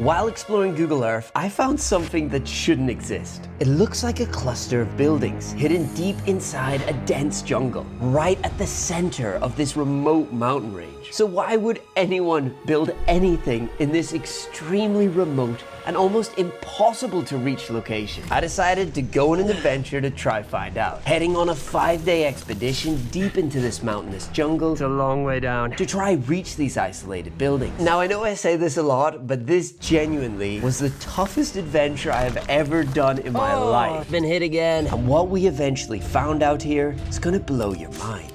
While exploring Google Earth, I found something that shouldn't exist. It looks like a cluster of buildings hidden deep inside a dense jungle, right at the center of this remote mountain range. So why would anyone build anything in this extremely remote and almost impossible to reach location? I decided to go on an adventure to try find out. Heading on a 5-day expedition deep into this mountainous jungle, it's a long way down, to try reach these isolated buildings. Now I know I say this a lot, but this genuinely was the toughest adventure I have ever done in my life. Been hit again, and what we eventually found out here is gonna blow your mind.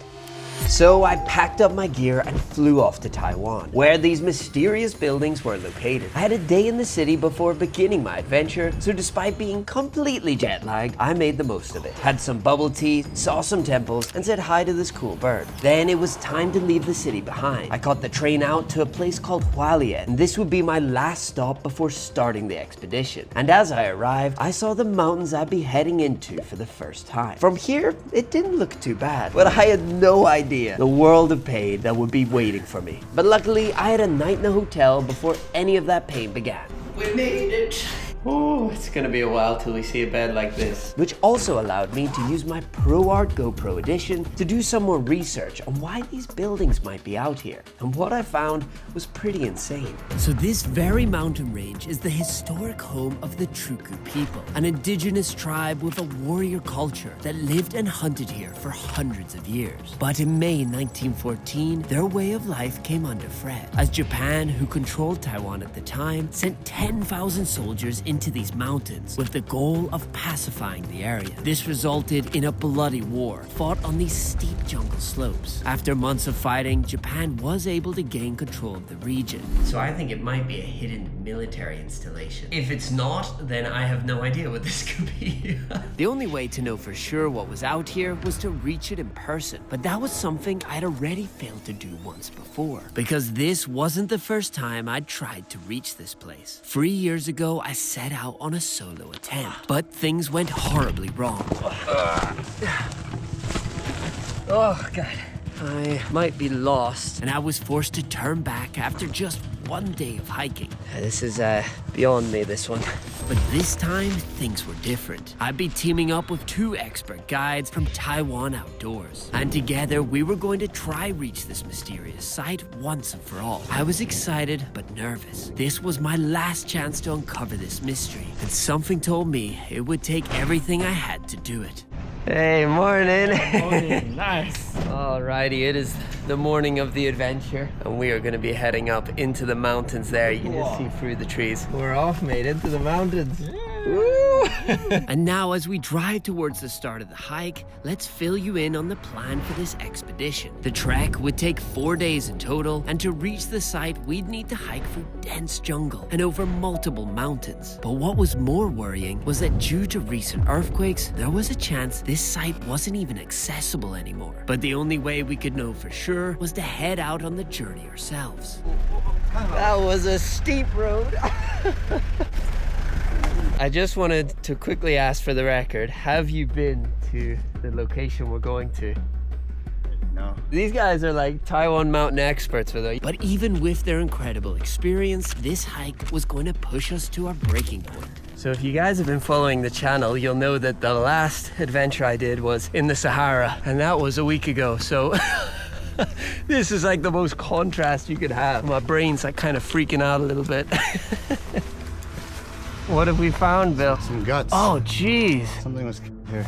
So I packed up my gear and flew off to Taiwan, where these mysterious buildings were located. I had a day in the city before beginning my adventure, so despite being completely jet lagged, I made the most of it. Had some bubble tea, saw some temples, and said hi to this cool bird. Then it was time to leave the city behind. I caught the train out to a place called Hualien, and this would be my last stop before starting the expedition. And as I arrived, I saw the mountains I'd be heading into for the first time. From here, it didn't look too bad, but I had no idea the world of pain that would be waiting for me. But luckily, I had a night in a hotel before any of that pain began. We made it. Oh, it's gonna be a while till we see a bed like this. Which also allowed me to use my ProArt GoPro edition to do some more research on why these buildings might be out here. And what I found was pretty insane. So this very mountain range is the historic home of the Truku people, an indigenous tribe with a warrior culture that lived and hunted here for hundreds of years. But in May 1914, their way of life came under threat, as Japan, who controlled Taiwan at the time, sent 10,000 soldiers into these mountains with the goal of pacifying the area. This resulted in a bloody war fought on these steep jungle slopes. After months of fighting, Japan was able to gain control of the region. So I think it might be a hidden military installation. If it's not, then I have no idea what this could be. The only way to know for sure what was out here was to reach it in person, but that was something I'd already failed to do once before, because this wasn't the first time I'd tried to reach this place. 3 years ago, I set out on a solo attempt, but things went horribly wrong. Oh, God. I might be lost, and I was forced to turn back after just one day of hiking. This is beyond me, this one. But this time, things were different. I'd be teaming up with 2 expert guides from Taiwan Outdoors, and together we were going to try reach this mysterious site once and for all. I was excited but nervous. This was my last chance to uncover this mystery, and something told me it would take everything I had to do it. Hey, morning. Morning, nice. Alrighty, it is the morning of the adventure, and we are going to be heading up into the mountains there. You can just see through the trees. We're off, mate, into the mountains. Woo! And now, as we drive towards the start of the hike, let's fill you in on the plan for this expedition. The trek would take 4 days in total, and to reach the site, we'd need to hike through dense jungle and over multiple mountains. But what was more worrying was that due to recent earthquakes, there was a chance this site wasn't even accessible anymore. But the only way we could know for sure was to head out on the journey ourselves. That was a steep road. I just wanted to quickly ask for the record, have you been to the location we're going to? No. These guys are like Taiwan mountain experts for them. But even with their incredible experience, this hike was going to push us to our breaking point. So if you guys have been following the channel, you'll know that the last adventure I did was in the Sahara, and that was a week ago. So this is like the most contrast you could have. My brain's like kind of freaking out a little bit. What have we found, Bill? Some guts. Oh, jeez. Something was here.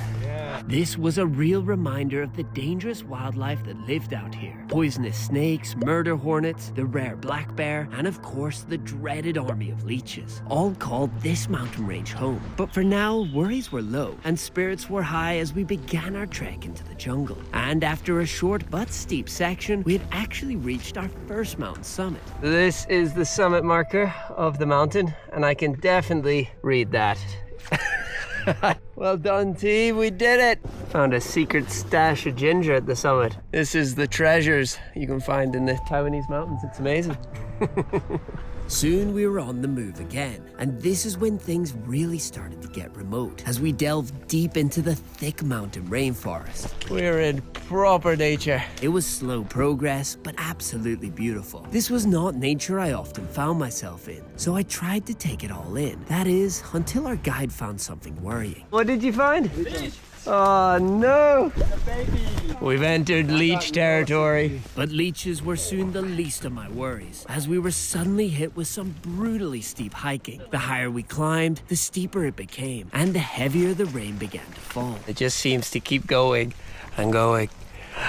This was a real reminder of the dangerous wildlife that lived out here. Poisonous snakes, murder hornets, the rare black bear, and of course the dreaded army of leeches, all called this mountain range home. But for now, worries were low and spirits were high as we began our trek into the jungle. And after a short but steep section, we had actually reached our first mountain summit. This is the summit marker of the mountain, and I can definitely read that. Well done, T. We did it. Found a secret stash of ginger at the summit. This is the treasures you can find in the Taiwanese mountains. It's amazing. Soon we were on the move again, and this is when things really started to get remote as we delved deep into the thick mountain rainforest. We're in proper nature. It was slow progress, but absolutely beautiful. This was not nature I often found myself in, so I tried to take it all in. That is, until our guide found something worrying. What did you find? Leech. Oh no! A baby. We've entered leech territory. But leeches were soon the least of my worries, as we were suddenly hit with some brutally steep hiking. The higher we climbed, the steeper it became, and the heavier the rain began to fall. It just seems to keep going and going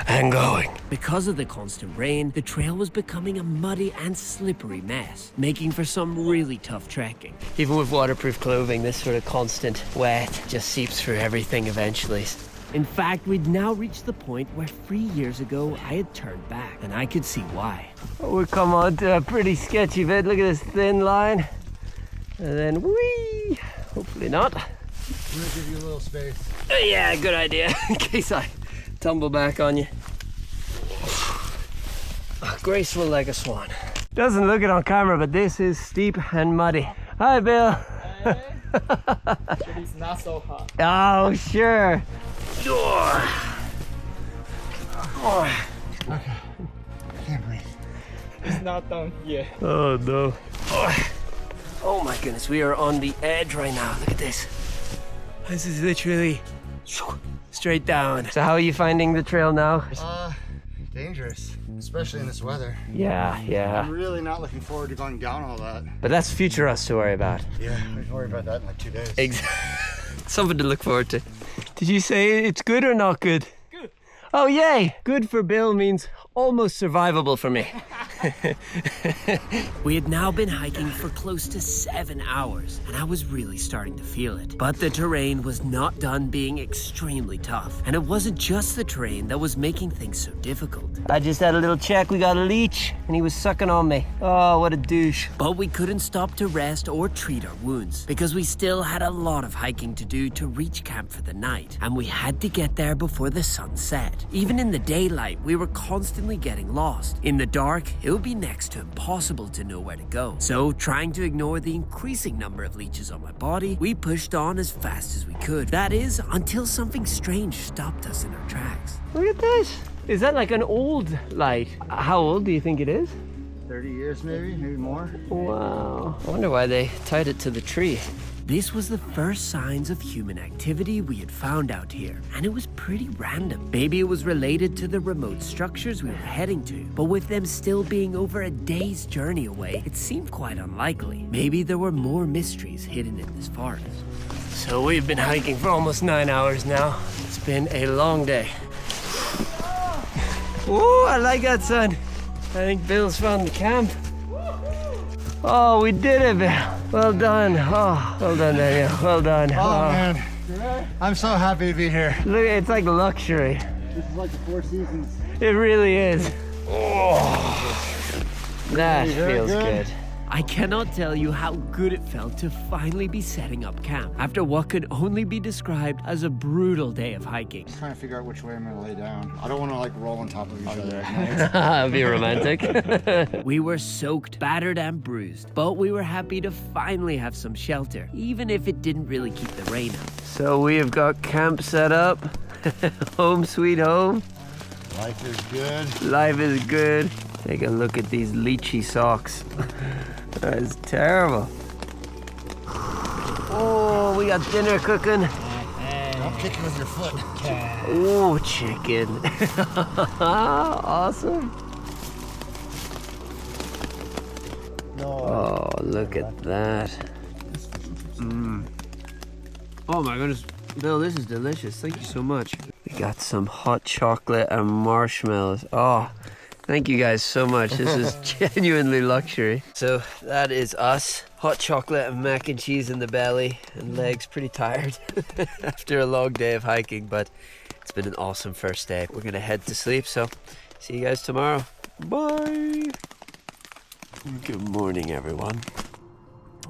and going. Because of the constant rain, the trail was becoming a muddy and slippery mess, making for some really tough trekking. Even with waterproof clothing, this sort of constant wet just seeps through everything eventually. In fact, we'd now reached the point where 3 years ago I had turned back, and I could see why. We've come on to a pretty sketchy bit. Look at this thin line. And then whee! Hopefully not. I'm gonna give you a little space. Yeah, good idea. In case I tumble back on you. Graceful like a swan. Doesn't look it on camera, but this is steep and muddy. Hi, Bill. Hey. It's not so hot. Oh, sure. Can't breathe. It's not done yet. Oh, no. Oh, my goodness. We are on the edge right now. Look at this. This is literally straight down. So how are you finding the trail now? Dangerous, especially in this weather. Yeah. I'm really not looking forward to going down all that. But that's future us to worry about. Yeah, we can worry about that in like 2 days. Something to look forward to. Did you say it's good or not good? Good. Oh, yay! Good for Bill means almost survivable for me. We had now been hiking for close to 7 hours, and I was really starting to feel it. But the terrain was not done being extremely tough, and it wasn't just the terrain that was making things so difficult. I just had a little check. We got a leech, and he was sucking on me. Oh, what a douche. But we couldn't stop to rest or treat our wounds, because we still had a lot of hiking to do to reach camp for the night, and we had to get there before the sun set. Even in the daylight, we were constantly getting lost. In the dark, it would be next to impossible to know where to go. So, trying to ignore the increasing number of leeches on my body, we pushed on as fast as we could. That is, until something strange stopped us in our tracks. Look at this. Is that like an old light? How old do you think it is? 30 years maybe more. Wow. I wonder why they tied it to the tree. This was the first signs of human activity we had found out here, and it was pretty random. Maybe it was related to the remote structures we were heading to, but with them still being over a day's journey away, it seemed quite unlikely. Maybe there were more mysteries hidden in this forest. So we've been hiking for almost 9 hours now. It's been a long day. Oh, I like that, son. I think Bill's found the camp. Oh, we did it, Bill. Well done. Oh, well done, Daniel. Well done. Oh man, I'm so happy to be here. Look, it's like luxury. This is like the Four Seasons. It really is. Oh, that Very feels good. good. I cannot tell you how good it felt to finally be setting up camp after what could only be described as a brutal day of hiking. Trying to figure out which way I'm gonna lay down. I don't want to like roll on top of each other. That'd be romantic. We were soaked, battered, and bruised, but we were happy to finally have some shelter, even if it didn't really keep the rain out. So we have got camp set up. Home sweet home. Life is good. Life is good. Take a look at these leechy socks. That is terrible. Oh, we got dinner cooking. Don't kick it with your foot. Oh, chicken. Awesome. Oh, look at that. Oh my goodness. Bill, this is delicious. Thank you so much. We got some hot chocolate and marshmallows. Oh, thank you guys so much. This is genuinely luxury. So that is us. Hot chocolate and mac and cheese in the belly and legs pretty tired after a long day of hiking, but it's been an awesome first day. We're gonna head to sleep, so see you guys tomorrow. Bye. Good morning, everyone.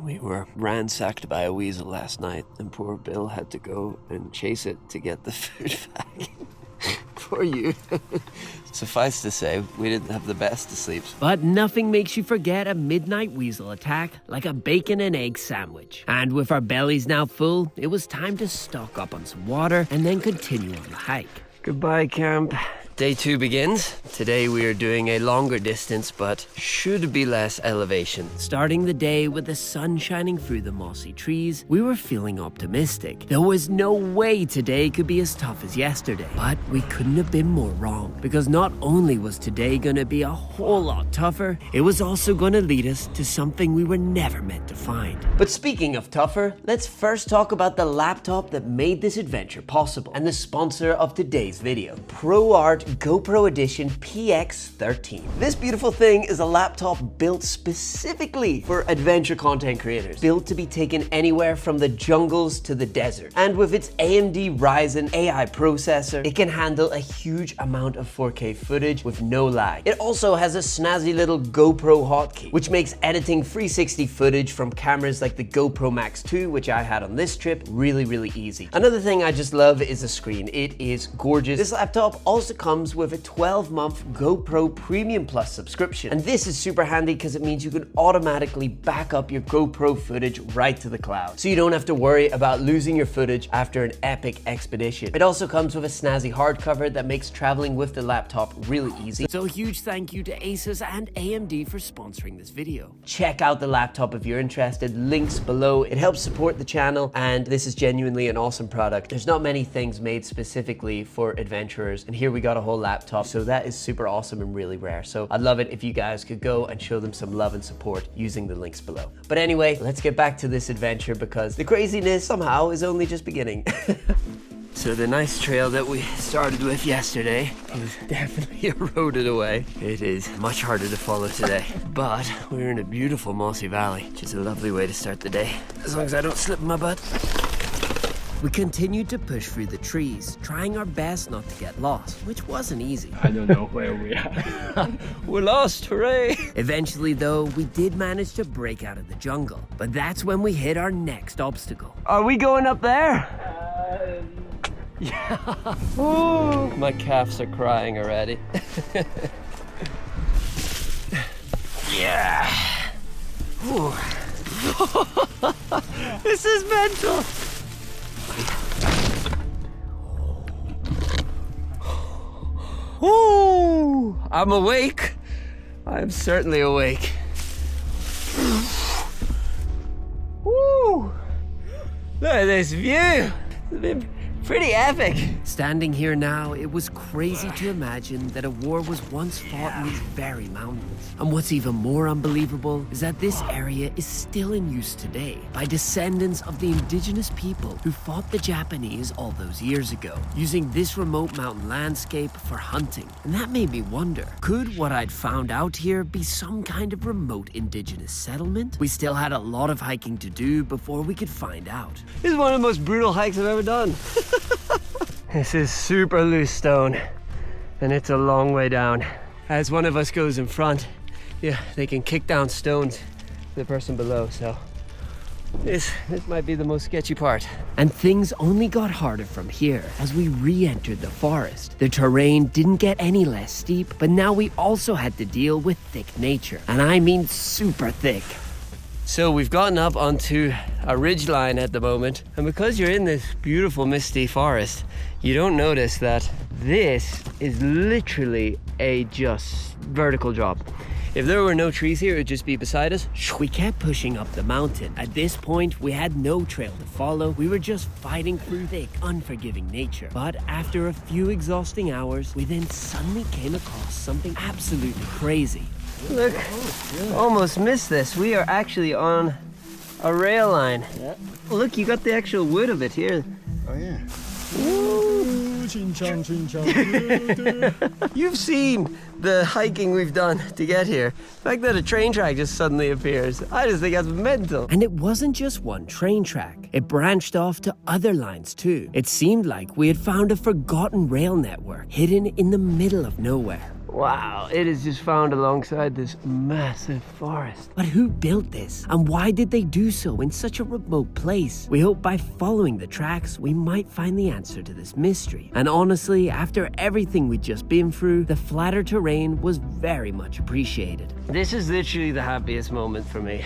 We were ransacked by a weasel last night, and poor Bill had to go and chase it to get the food back. for you. Suffice to say, we didn't have the best of sleeps. But nothing makes you forget a midnight weasel attack like a bacon and egg sandwich. And with our bellies now full, it was time to stock up on some water and then continue on the hike. Goodbye, camp. Day 2 begins. Today we are doing a longer distance, but should be less elevation. Starting the day with the sun shining through the mossy trees, we were feeling optimistic. There was no way today could be as tough as yesterday. But we couldn't have been more wrong, because not only was today gonna be a whole lot tougher, it was also gonna lead us to something we were never meant to find. But speaking of tougher, let's first talk about the laptop that made this adventure possible, and the sponsor of today's video, ProArt GoPro Edition PX13. This beautiful thing is a laptop built specifically for adventure content creators, built to be taken anywhere from the jungles to the desert. And with its AMD Ryzen AI processor, it can handle a huge amount of 4K footage with no lag. It also has a snazzy little GoPro hotkey, which makes editing 360 footage from cameras like the GoPro Max 2, which I had on this trip, really easy. Another thing I just love is the screen. It is gorgeous. This laptop also comes with a 12-month GoPro Premium Plus subscription. And this is super handy because it means you can automatically back up your GoPro footage right to the cloud. So you don't have to worry about losing your footage after an epic expedition. It also comes with a snazzy hardcover that makes traveling with the laptop really easy. So a huge thank you to Asus and AMD for sponsoring this video. Check out the laptop if you're interested. Links below. It helps support the channel, and this is genuinely an awesome product. There's not many things made specifically for adventurers, and here we got a whole laptop, so that is super awesome and really rare. So I'd love it if you guys could go and show them some love and support using the links below. But anyway, let's get back to this adventure because the craziness somehow is only just beginning. So the nice trail that we started with yesterday is definitely eroded away. It is much harder to follow today, but we're in a beautiful mossy valley, which is a lovely way to start the day, as long as I don't slip my butt. We continued to push through the trees, trying our best not to get lost, which wasn't easy. I don't know where we are. We're lost, hooray! Eventually though, we did manage to break out of the jungle, but that's when we hit our next obstacle. Are we going up there? Yeah. Ooh, my calves are crying already. Yeah. Ooh. This is mental. Ooh, I'm awake. I'm certainly awake. Ooh, look at this view. It's been pretty epic. Standing here now, it was crazy to imagine that a war was once fought in these very mountains. And what's even more unbelievable is that this area is still in use today by descendants of the indigenous people who fought the Japanese all those years ago, using this remote mountain landscape for hunting. And that made me wonder, could what I'd found out here be some kind of remote indigenous settlement? We still had a lot of hiking to do before we could find out. This is one of the most brutal hikes I've ever done. This is super loose stone, and it's a long way down. As one of us goes in front, yeah, they can kick down stones to the person below, so this might be the most sketchy part. And things only got harder from here as we re-entered the forest. The terrain didn't get any less steep, but now we also had to deal with thick nature, and I mean super thick. So we've gotten up onto a ridgeline at the moment, and because you're in this beautiful misty forest, you don't notice that this is literally a just vertical drop. If there were no trees here, it would just be beside us. We kept pushing up the mountain. At this point, we had no trail to follow. We were just fighting through thick, unforgiving nature. But after a few exhausting hours, we then suddenly came across something absolutely crazy. Look, almost missed this. We are actually on a rail line. Yeah. Look, you got the actual wood of it here. Oh yeah. You've seen the hiking we've done to get here. The fact that a train track just suddenly appears, I just think that's mental. And it wasn't just one train track. It branched off to other lines too. It seemed like we had found a forgotten rail network hidden in the middle of nowhere. Wow, it is just found alongside this massive forest. But who built this? And why did they do so in such a remote place? We hope by following the tracks, we might find the answer to this mystery. And honestly, after everything we'd just been through, the flatter terrain was very much appreciated. This is literally the happiest moment for me.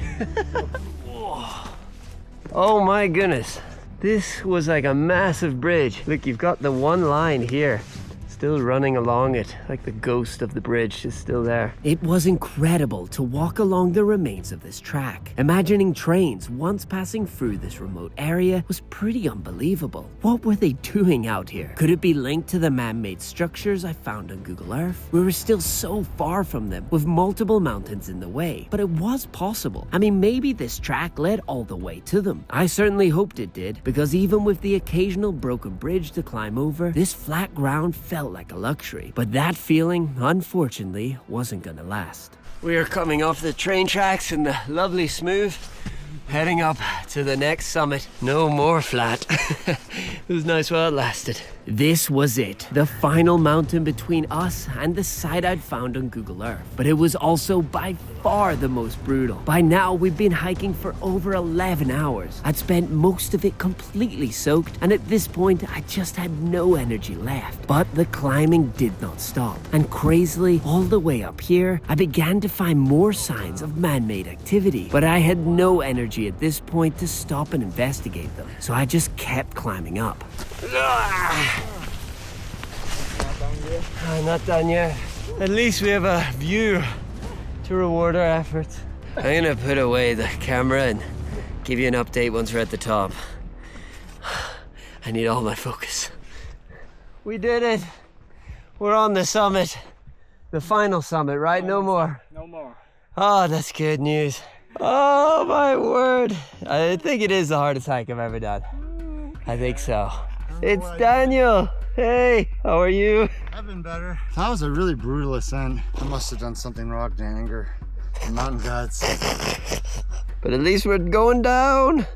Oh my goodness. This was like a massive bridge. Look, you've got the one line here, still running along it, like the ghost of the bridge is still there. It was incredible to walk along the remains of this track. Imagining trains once passing through this remote area was pretty unbelievable. What were they doing out here? Could it be linked to the man-made structures I found on Google Earth? We were still so far from them, with multiple mountains in the way, but it was possible. I mean, maybe this track led all the way to them. I certainly hoped it did, because even with the occasional broken bridge to climb over, this flat ground felt like a luxury. But that feeling, unfortunately, wasn't gonna last. We are coming off the train tracks in the lovely smooth, heading up to the next summit. No more flat. It was nice while it lasted. This was it, the final mountain between us and the site I'd found on Google Earth. But it was also by far the most brutal. By now, we'd been hiking for over 11 hours. I'd spent most of it completely soaked, and at this point, I just had no energy left. But the climbing did not stop. And crazily, all the way up here, I began to find more signs of man-made activity. But I had no energy at this point to stop and investigate them. So I just kept climbing up. Not done yet. At least we have a view to reward our efforts. I'm gonna put away the camera and give you an update once we're at the top. I need all my focus. We did it. We're on the summit. The final summit, right? No more. No more. Oh, that's good news. Oh my word. I think it is the hardest hike I've ever done. I think so. It's Daniel. Hey, how are you? I've been better. That was a really brutal ascent. I must have done something wrong to anger the mountain gods. But at least we're going down.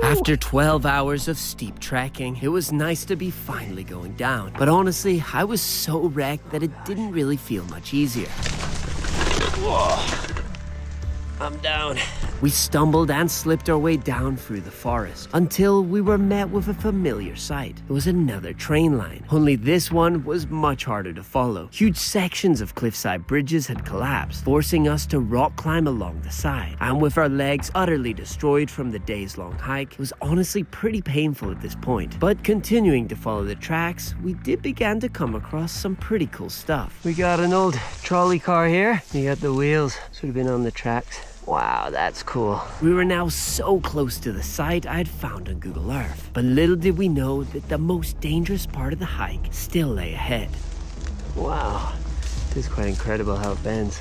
After 12 hours of steep trekking, it was nice to be finally going down. But honestly, I was so wrecked that it didn't really feel much easier. Whoa. I'm down. We stumbled and slipped our way down through the forest until we were met with a familiar sight. It was another train line, only this one was much harder to follow. Huge sections of cliffside bridges had collapsed, forcing us to rock climb along the side. And with our legs utterly destroyed from the days-long hike, it was honestly pretty painful at this point. But continuing to follow the tracks, we did begin to come across some pretty cool stuff. We got an old trolley car here. You got the wheels. Should have been on the tracks. Wow, that's cool. We were now so close to the site I'd found on Google Earth, but little did we know that the most dangerous part of the hike still lay ahead. Wow, it is quite incredible how it bends.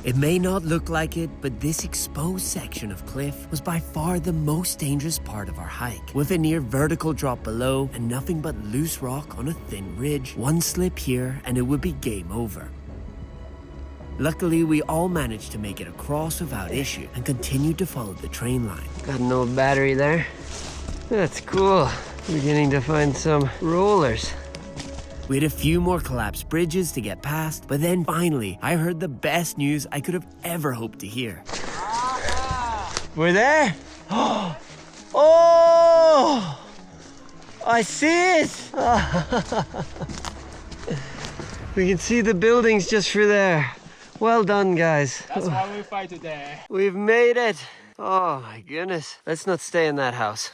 It may not look like it, but this exposed section of cliff was by far the most dangerous part of our hike. With a near vertical drop below and nothing but loose rock on a thin ridge, one slip here and it would be game over. Luckily, we all managed to make it across without issue and continued to follow the train line. Got an old battery there. That's cool. Beginning to find some rollers. We had a few more collapsed bridges to get past, but then finally, I heard the best news I could have ever hoped to hear. We're there? Oh! I see it! We can see the buildings just through there. Well done, guys. That's why we fight today. We've made it. Oh my goodness. Let's not stay in that house.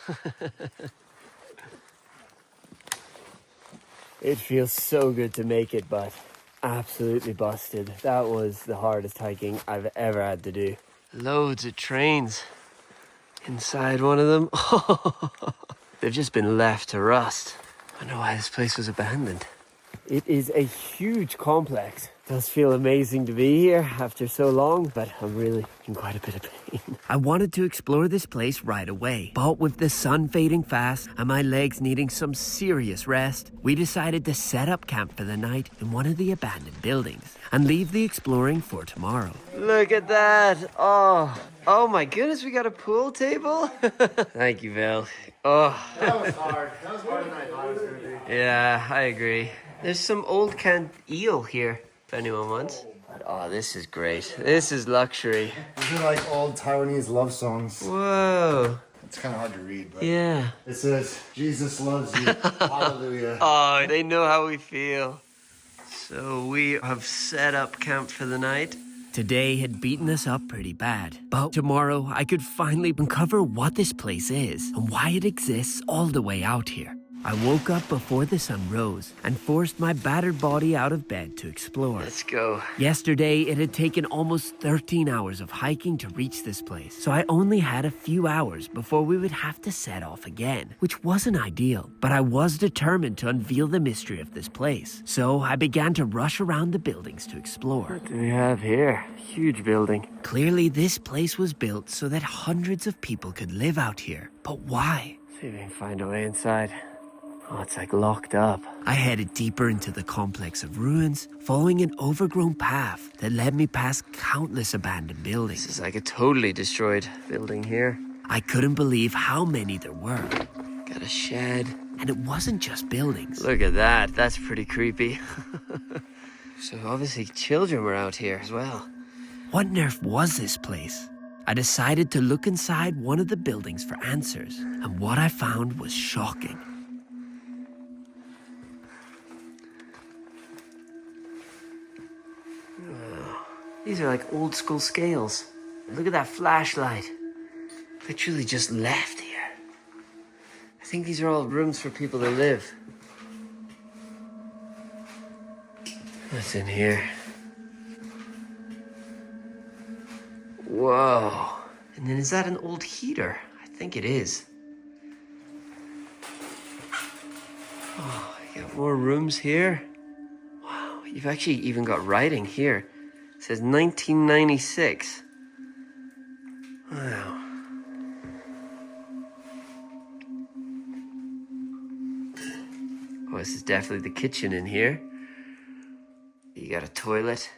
It feels so good to make it, but absolutely busted. That was the hardest hiking I've ever had to do. Loads of trains inside one of them. They've just been left to rust. I don't know why this place was abandoned. It is a huge complex. It does feel amazing to be here after so long, but I'm really in quite a bit of pain. I wanted to explore this place right away, but with the sun fading fast and my legs needing some serious rest, we decided to set up camp for the night in one of the abandoned buildings. and leave the exploring for tomorrow. Look at that. Oh my goodness, we got a pool table. Thank you, Bill. Oh. That was hard. That was harder than I thought it was going to be. Yeah, I agree. There's some old canned eel here, if anyone wants. But, oh, this is great. This is luxury. These are like old Taiwanese love songs. Whoa. It's kind of hard to read, but Yeah. it says, Jesus loves you. Hallelujah. Oh, they know how we feel. So we have set up camp for the night. Today had beaten us up pretty bad, but tomorrow I could finally uncover what this place is and why it exists all the way out here. I woke up before the sun rose and forced my battered body out of bed to explore. Let's go. Yesterday, it had taken almost 13 hours of hiking to reach this place, so I only had a few hours before we would have to set off again, which wasn't ideal, but I was determined to unveil the mystery of this place, so I began to rush around the buildings to explore. What do we have here? Huge building. Clearly, this place was built so that hundreds of people could live out here, but why? See if we can find a way inside. Oh, it's like locked up. I headed deeper into the complex of ruins, following an overgrown path that led me past countless abandoned buildings. This is like a totally destroyed building here. I couldn't believe how many there were. Got a shed. And it wasn't just buildings. Look at that. That's pretty creepy. So obviously children were out here as well. What on earth was this place? I decided to look inside one of the buildings for answers, and what I found was shocking. These are like old school scales. Look at that flashlight. Literally just left here. I think these are all rooms for people to live. What's in here? Whoa. And then is that an old heater? I think it is. Oh, you got more rooms here. Wow, you've actually even got writing here. It says 1996. Wow. Oh, this is definitely the kitchen in here. You got a toilet.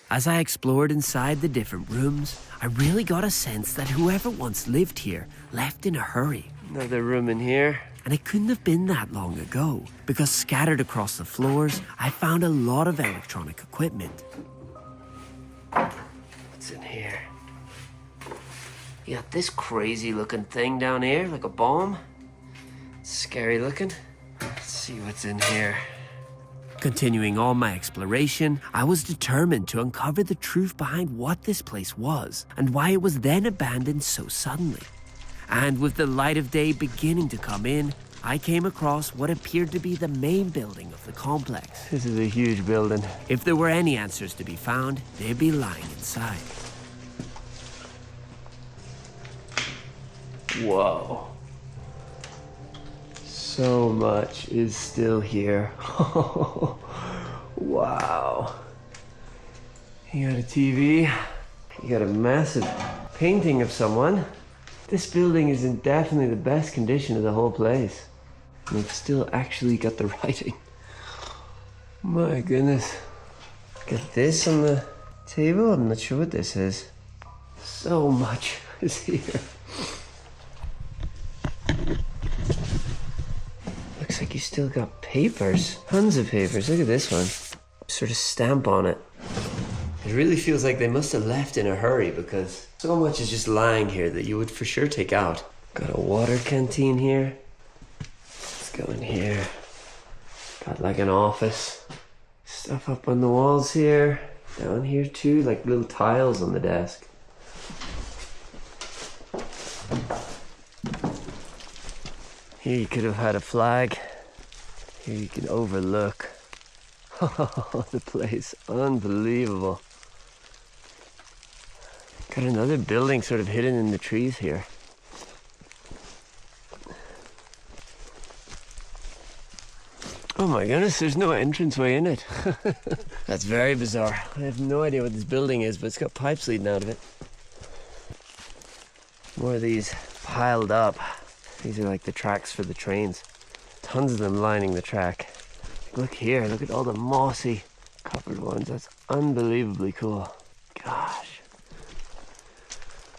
As I explored inside the different rooms, I really got a sense that whoever once lived here left in a hurry. Another room in here. And it couldn't have been that long ago, because scattered across the floors, I found a lot of electronic equipment. What's in here? You got this crazy looking thing down here, like a bomb. Scary looking. Let's see what's in here. Continuing on my exploration, I was determined to uncover the truth behind what this place was and why it was then abandoned so suddenly. And with the light of day beginning to come in, I came across what appeared to be the main building of the complex. This is a huge building. If there were any answers to be found, they'd be lying inside. Whoa. So much is still here. Wow. You got a TV. You got a massive painting of someone. This building is in definitely the best condition of the whole place. And it's still actually got the writing. My goodness. Got this on the table. I'm not sure what this is. So much is here. Looks like you still got papers. Tons of papers. Look at this one. Sort of stamp on it. It really feels like they must have left in a hurry because so much is just lying here that you would for sure take out. Got a water canteen here. Let's go in here. Got like an office. Stuff up on the walls here. Down here too, like little tiles on the desk. Here you could have had a flag. Here you can overlook. Oh, the place, unbelievable. Got another building sort of hidden in the trees here. Oh my goodness, there's no entranceway in it. That's very bizarre. I have no idea what this building is, but it's got pipes leading out of it. More of these piled up. These are like the tracks for the trains. Tons of them lining the track. Look here, look at all the mossy covered ones. That's unbelievably cool. Gosh.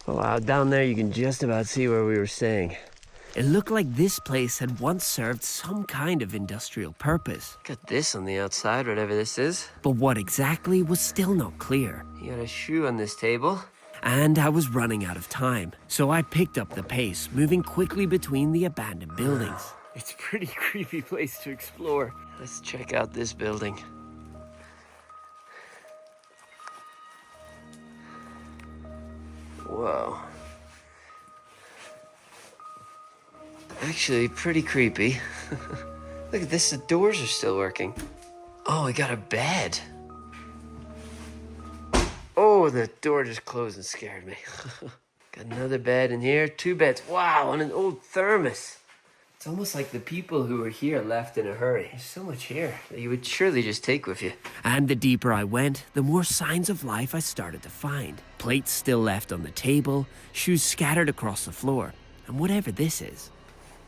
Oh, wow, down there you can just about see where we were staying. It looked like this place had once served some kind of industrial purpose. Look at this on the outside, whatever this is. But what exactly was still not clear. You got a shoe on this table. And I was running out of time, so I picked up the pace, moving quickly between the abandoned buildings. It's a pretty creepy place to explore. Let's check out this building. Whoa. Actually, pretty creepy. Look at this, the doors are still working. Oh, we got a bed. Oh, the door just closed and scared me. Got another bed in here, 2 beds. Wow, and an old thermos. It's almost like the people who were here left in a hurry. There's so much here that you would surely just take with you. And the deeper I went, the more signs of life I started to find. Plates still left on the table, shoes scattered across the floor, and whatever this is.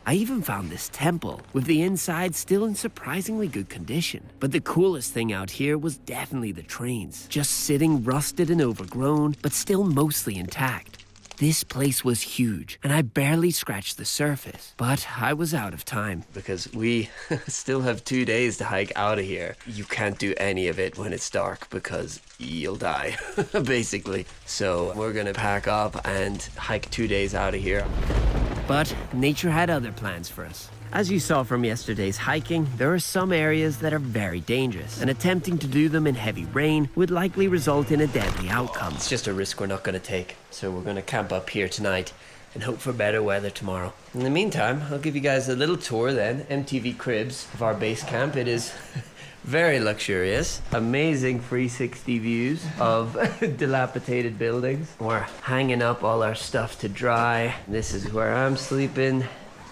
I even found this temple, with the inside still in surprisingly good condition. But the coolest thing out here was definitely the trains, just sitting rusted and overgrown, but still mostly intact. This place was huge, and I barely scratched the surface, but I was out of time. Because we still have 2 days to hike out of here. You can't do any of it when it's dark because you'll die, basically. So we're gonna pack up and hike 2 days out of here. But nature had other plans for us. As you saw from yesterday's hiking, there are some areas that are very dangerous, and attempting to do them in heavy rain would likely result in a deadly outcome. It's just a risk we're not gonna take. So we're gonna camp up here tonight and hope for better weather tomorrow. In the meantime, I'll give you guys a little tour then, MTV Cribs of our base camp. It is very luxurious. Amazing 360 views of dilapidated buildings. We're hanging up all our stuff to dry. This is where I'm sleeping.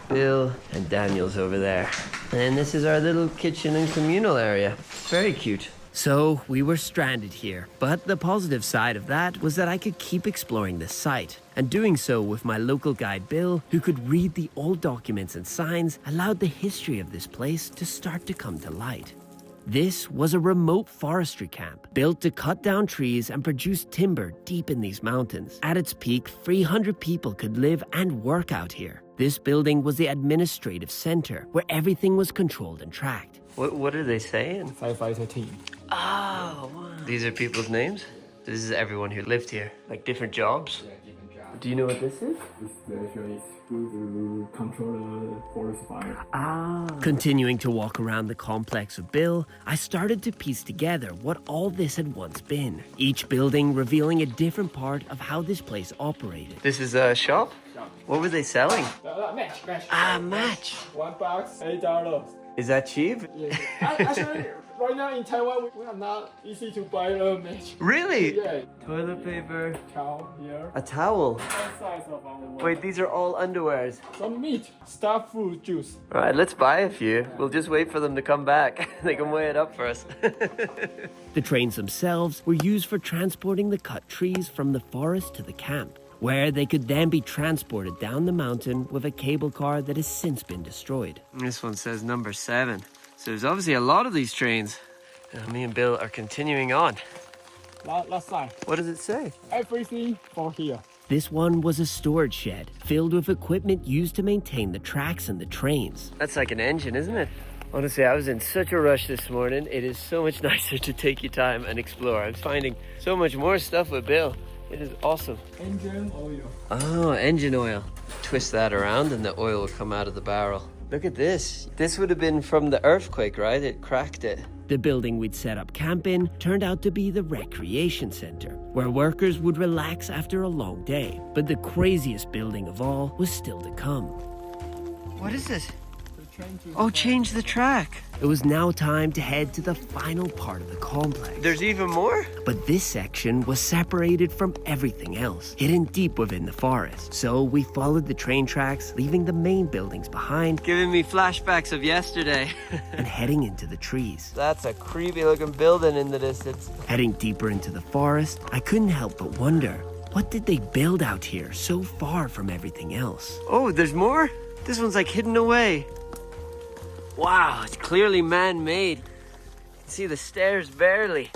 Bill and Daniel's over there. And this is our little kitchen and communal area. Very cute. So we were stranded here, but the positive side of that was that I could keep exploring this site. And doing so with my local guide Bill, who could read the old documents and signs, allowed the history of this place to start to come to light. This was a remote forestry camp, built to cut down trees and produce timber deep in these mountains. At its peak, 300 people could live and work out here. This building was the administrative center, where everything was controlled and tracked. What are they saying? Firefighter team. Oh, wow. These are people's names? This is everyone who lived here. Like different jobs? Do you know what this is? This is to control the forest fire. Continuing to walk around the complex with Bill, I started to piece together what all this had once been. Each building revealing a different part of how this place operated. This is a shop? What were they selling? Match. Match. 1 box, $8. Is that cheap? Yeah. Actually, right now in Taiwan, we are not easy to buy a match. Really? Yeah. Toilet paper. Cow here. A towel. One size of our one. Wait, these are all underwears. Some meat, stuffed fruit juice. All right, let's buy a few. We'll just wait for them to come back. They can weigh it up for us. The trains themselves were used for transporting the cut trees from the forest to the camp, where they could then be transported down the mountain with a cable car that has since been destroyed. This one says number 7. So there's obviously a lot of these trains. Me and Bill are continuing on. Last side. What does it say? Everything for here. This one was a storage shed filled with equipment used to maintain the tracks and the trains. That's like an engine, isn't it? Honestly, I was in such a rush this morning. It is so much nicer to take your time and explore. I'm finding so much more stuff with Bill. It is awesome. Engine oil. Oh, engine oil. Twist that around and the oil will come out of the barrel. Look at this. This would have been from the earthquake, right? It cracked it. The building we'd set up camp in turned out to be the recreation center, where workers would relax after a long day. But the craziest building of all was still to come. What is this? Oh, change the track. It was now time to head to the final part of the complex. There's even more? But this section was separated from everything else, hidden deep within the forest. So we followed the train tracks, leaving the main buildings behind, Giving me flashbacks of yesterday. and heading into the trees. That's a creepy looking building in the distance. Heading deeper into the forest, I couldn't help but wonder, what did they build out here so far from everything else? Oh, there's more? This one's like hidden away. Wow, it's clearly man-made. You can see the stairs barely.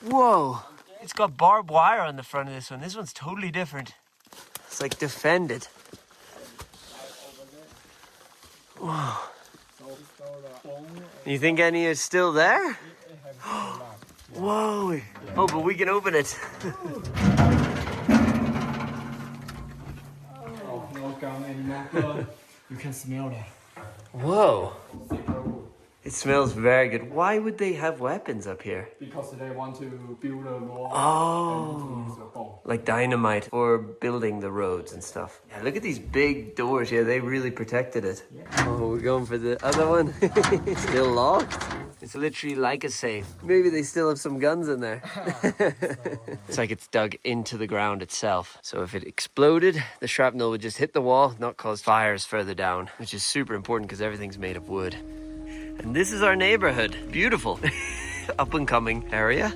Whoa, it's got barbed wire on the front of this one. This one's totally different. It's like defended. Whoa. You think any is still there? Whoa. Oh, but we can open it. You can smell that. Whoa. It smells very good. Why would they have weapons up here? Because they want to build a more. Oh, like dynamite for building the roads and stuff. Yeah, look at these big doors. Yeah, they really protected it. Oh, we're going for the other one. It's still locked. It's literally like a safe. Maybe they still have some guns in there. It's like it's dug into the ground itself. So if it exploded, the shrapnel would just hit the wall, not cause fires further down, which is super important because everything's made of wood. And this is our neighborhood. Beautiful. Up and coming area.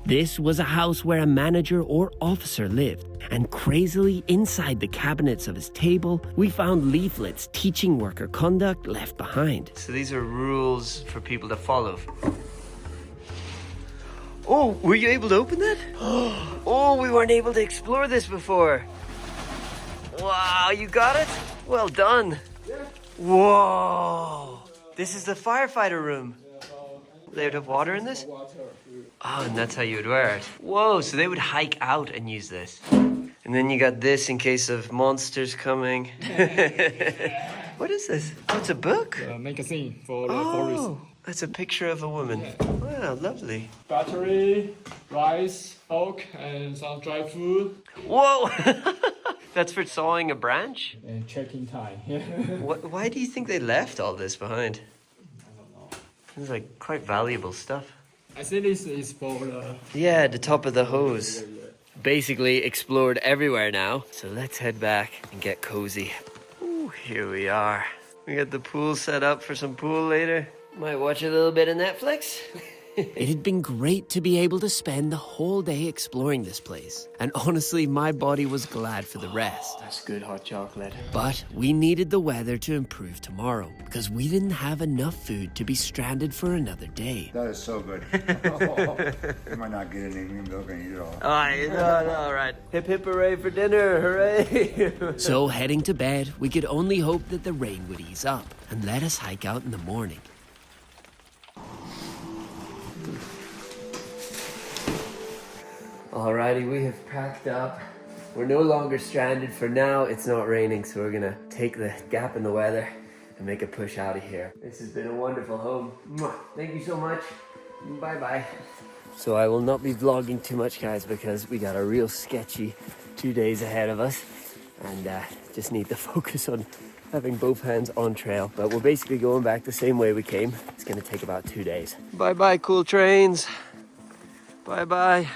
This was a house where a manager or officer lived, and crazily inside the cabinets of his table, we found leaflets teaching worker conduct left behind. So these are rules for people to follow. Oh, were you able to open that? Oh, we weren't able to explore this before. Wow, you got it? Well done. Whoa. This is the firefighter room. They'd have water in this? Oh, and that's how you would wear it. Whoa, so they would hike out and use this. And then you got this in case of monsters coming. What is this? Oh, it's a book? Magazine for the forest. Oh, that's a picture of a woman. Wow, lovely. Battery, rice, oak, and some dry food. Whoa! That's for sawing a branch? And checking time. Why do you think they left all this behind? It's like quite valuable stuff. I think this is for the. Yeah, the top of the hose. Basically explored everywhere now. So let's head back and get cozy. Ooh, here we are. We got the pool set up for some pool later. Might watch a little bit of Netflix. It had been great to be able to spend the whole day exploring this place, and honestly, my body was glad for the rest. That's good hot chocolate. But we needed the weather to improve tomorrow, because we didn't have enough food to be stranded for another day. That is so good. You might not get anything, they're gonna eat it all. All right. Hip hip hooray for dinner, hooray. So heading to bed, we could only hope that the rain would ease up and let us hike out in the morning. Alrighty, we have packed up. We're no longer stranded for now. It's not raining, so we're gonna take the gap in the weather and make a push out of here. This has been a wonderful home. Mwah. Thank you so much. Bye-bye. So I will not be vlogging too much, guys, because we got a real sketchy 2 days ahead of us, and just need to focus on having both hands on trail. But we're basically going back the same way we came. It's gonna take about 2 days. Bye-bye, cool trains. Bye-bye.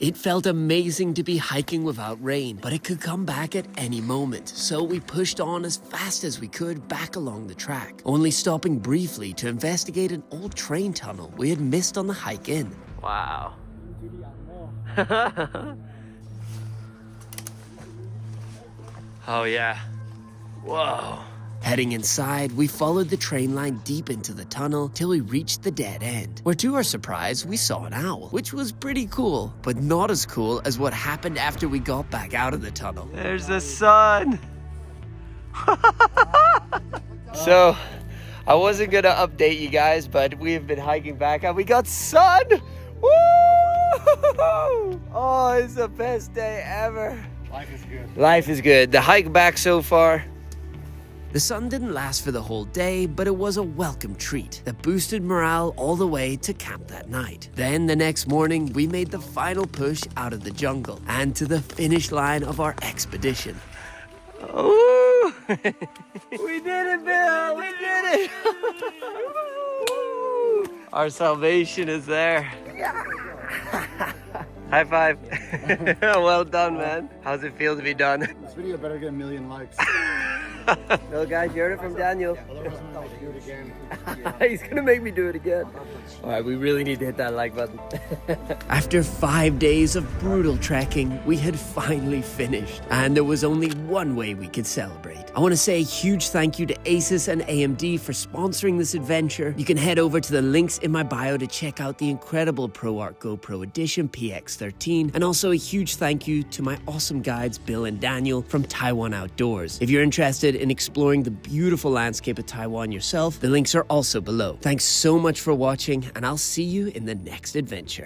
It felt amazing to be hiking without rain, but it could come back at any moment. So we pushed on as fast as we could back along the track, only stopping briefly to investigate an old train tunnel we had missed on the hike in. Wow. Oh yeah. Whoa. Heading inside, we followed the train line deep into the tunnel till we reached the dead end, where to our surprise, we saw an owl, which was pretty cool, but not as cool as what happened after we got back out of the tunnel. There's the sun. So, I wasn't gonna update you guys, but we have been hiking back and we got sun. Woo! Oh, it's the best day ever. Life is good. Life is good. The hike back so far. The sun didn't last for the whole day, but it was a welcome treat that boosted morale all the way to camp that night. Then the next morning, we made the final push out of the jungle and to the finish line of our expedition. Oh, we did it, Bill! We did it! Our salvation is there. High five. Well done, man. How's it feel to be done? This video better get 1 million likes. Well, guys, you heard it from Daniel. Otherwise, I'm gonna make you do it again. He's gonna make me do it again. All right, we really need to hit that like button. After 5 days of brutal trekking, we had finally finished, and there was only one way we could celebrate. I want to say a huge thank you to Asus and AMD for sponsoring this adventure. You can head over to the links in my bio to check out the incredible ProArt GoPro Edition PX13, and also a huge thank you to my awesome guides Bill and Daniel from Taiwan Outdoors. If you're interested in exploring the beautiful landscape of Taiwan yourself, the links are also below. Thanks so much for watching, and I'll see you in the next adventure.